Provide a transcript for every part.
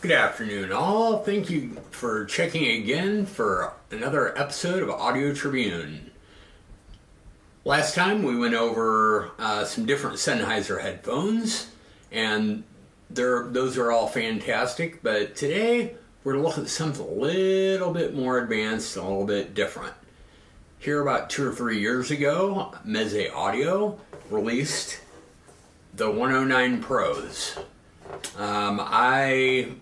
Good afternoon, all. Thank you for checking again for another episode of Audio Tribune. Last time we went over some different Sennheiser headphones, and those are all fantastic, but today we're going to look at something a little bit more advanced and a little bit different. Here about 2 or 3 years ago, Meze Audio released the 109 Pros. I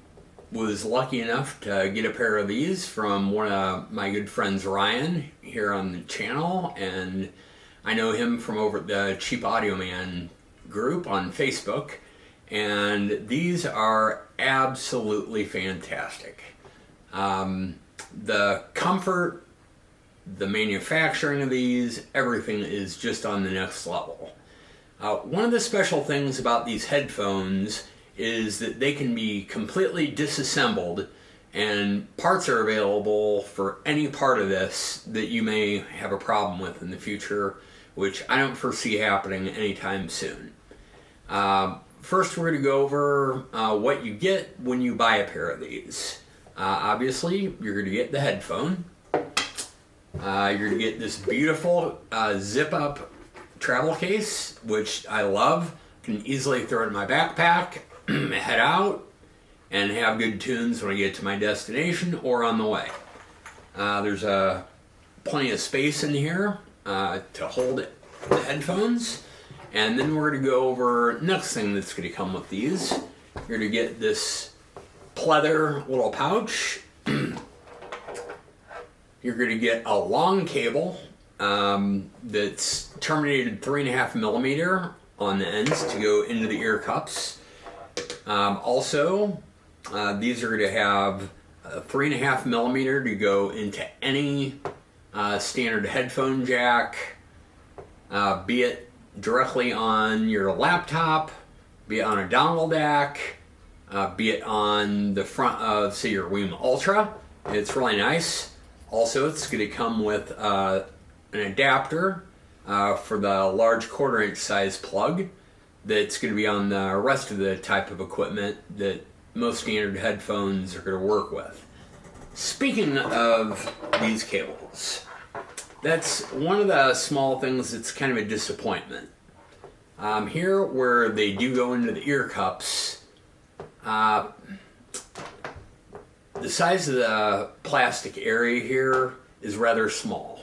was lucky enough to get a pair of these from one of my good friends, Ryan, here on the channel, and I know him from over at the Cheap Audio Man group on Facebook, and these are absolutely fantastic. The comfort, the manufacturing of these, everything is just on the next level. One of the special things about these headphones is that they can be completely disassembled, and parts are available for any part of this that you may have a problem with in the future, which I don't foresee happening anytime soon. First, we're going to go over what you get when you buy a pair of these. Obviously, you're going to get the headphone. You're going to get this beautiful zip-up travel case, which I love. Can easily throw it in my backpack, head out, and have good tunes when I get to my destination or on the way. There's plenty of space in here to hold the headphones. And then we're going to go over next thing that's going to come with these. You're going to get this pleather little pouch. You're going to get a long cable that's terminated 3.5 millimeter on the ends to go into the ear cups. Also, these are going to have a 3.5 millimeter to go into any standard headphone jack, be it directly on your laptop, be it on a dongle DAC, be it on the front of, say, your Weem Ultra. It's really nice. Also, it's going to come with an adapter for the large 1/4 inch size plug that's going to be on the rest of the type of equipment that most standard headphones are going to work with. Speaking of these cables, that's one of the small things that's kind of a disappointment. Here, where they do go into the ear cups, the size of the plastic area here is rather small.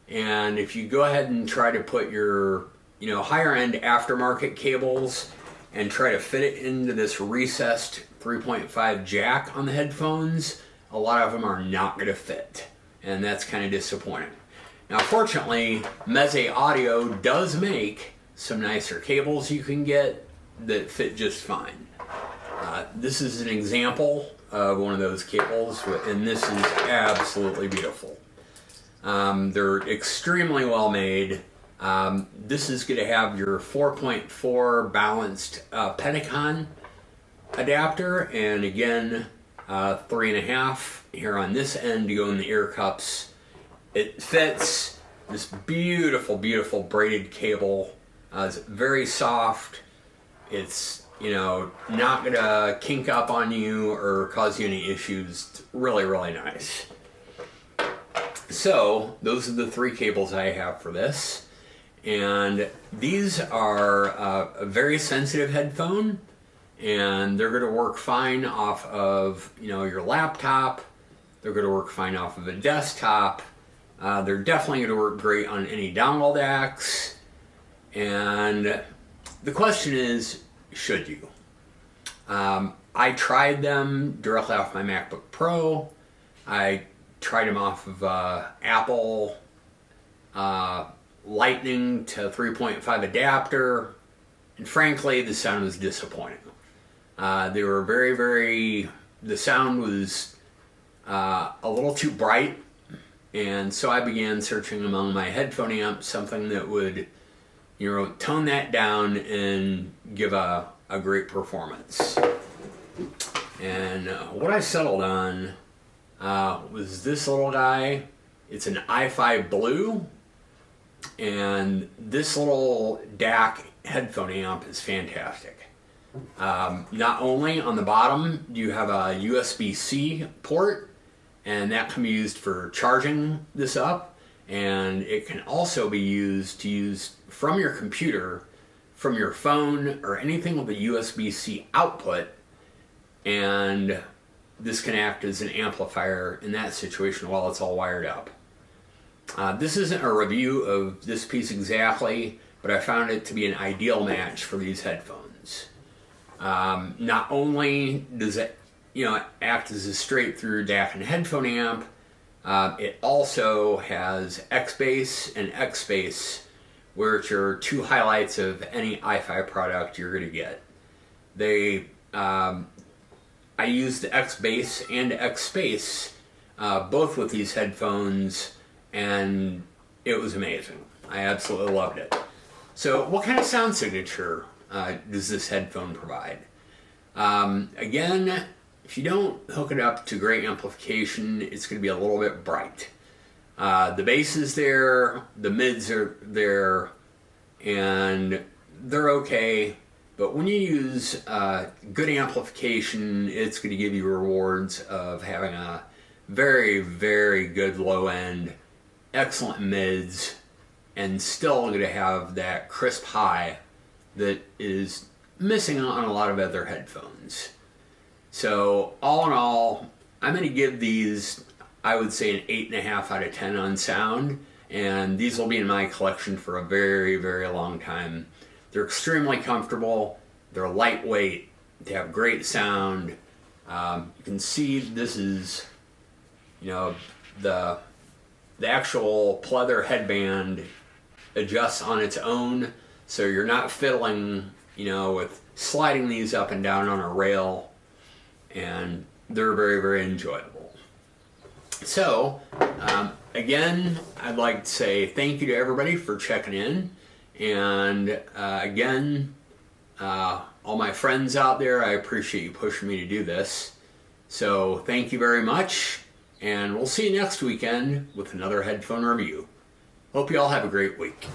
And if you go ahead and try to put your higher end aftermarket cables and try to fit it into this recessed 3.5 jack on the headphones, a lot of them are not going to fit. And that's kind of disappointing. Now, fortunately, Meze Audio does make some nicer cables you can get that fit just fine. This is an example of one of those cables, and this is absolutely beautiful. They're extremely well made. This is going to have your 4.4 balanced Pentagon adapter, and again, 3.5 here on this end to go in the ear cups. It fits this beautiful, beautiful braided cable. It's very soft. It's not going to kink up on you or cause you any issues. It's really, really nice. So, those are the 3 cables I have for this. And these are a very sensitive headphone, and they're going to work fine off of your laptop. They're going to work fine off of a desktop. They're definitely going to work great on any dongle DACs. And the question is, should you? I tried them directly off my MacBook Pro. I tried them off of Apple Lightning to 3.5 adapter, and frankly, the sound was disappointing. They were the sound was a little too bright, and so I began searching among my headphone amps, something that would, tone that down and give a great performance. And what I settled on was this little guy. It's an i5 Blue, and this little DAC headphone amp is fantastic. Not only on the bottom do you have a USB-C port, and that can be used for charging this up, and it can also be used to use from your computer, from your phone, or anything with a USB-C output, and this can act as an amplifier in that situation while it's all wired up. This isn't a review of this piece exactly, but I found it to be an ideal match for these headphones. Not only does it, act as a straight through DAC and headphone amp, it also has X-Bass and X-Bass, which are two highlights of any hi-fi product you're going to get. I used the X-Bass and X-Space both with these headphones, and it was amazing. I absolutely loved it. So what kind of sound signature does this headphone provide? Again, if you don't hook it up to great amplification, it's going to be a little bit bright. The bass is there, the mids are there, and they're okay. But when you use good amplification, it's going to give you rewards of having a very, very good low end, excellent mids, and still going to have that crisp high that is missing on a lot of other headphones. So all in all, I'm going to give these, I would say, an 8.5 out of 10 on sound, and these will be in my collection for a very, very long time. They're extremely comfortable, they're lightweight, they have great sound. You can see this is, the actual pleather headband adjusts on its own, so you're not fiddling, with sliding these up and down on a rail, and they're very, very enjoyable. So, again, I'd like to say thank you to everybody for checking in. And again, all my friends out there, I appreciate you pushing me to do this. So thank you very much, and we'll see you next weekend with another headphone review. Hope you all have a great week.